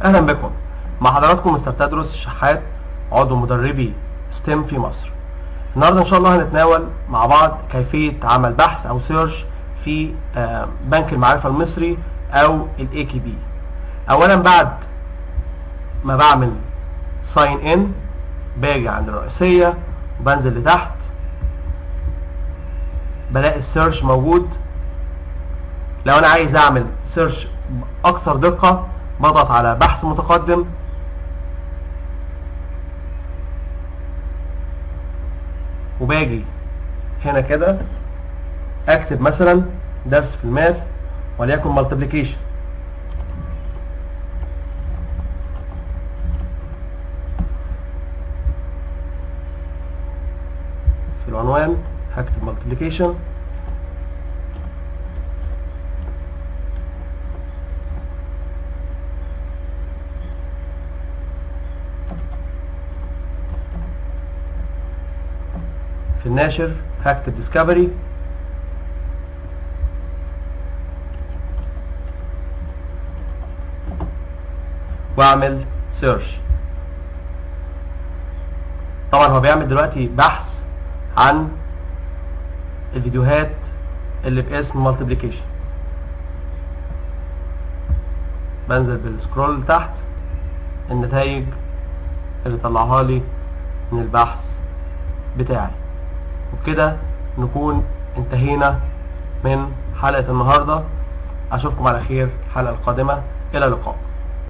اهلا بكم مع حضراتكم مستر تدرس الشحات، عضو مدربي ستيم في مصر. النهارده ان شاء الله هنتناول مع بعض كيفيه عمل بحث او سيرش في بنك المعرفه المصري او الاي كي بي. اولا بعد ما بعمل ساين ان باجي عند الرئيسيه وبنزل لتحت بلاقي السيرش موجود. لو انا عايز اعمل سيرش اكثر دقه بضغط على بحث متقدم وباجي هنا كده اكتب مثلا درس في الماث وليكن مالتيبليكيشن، في العنوان هكتب مالتيبليكيشن في الناشر هكتب ديسكفري واعمل سيرش. طبعا هو بيعمل دلوقتي بحث عن الفيديوهات اللي باسم مالتيبليكيشن. بنزل بالسكرول تحت النتائج اللي طلعها لي من البحث بتاعي. وبكده نكون انتهينا من حلقة النهاردة. اشوفكم على خير الحلقة القادمة. الى اللقاء.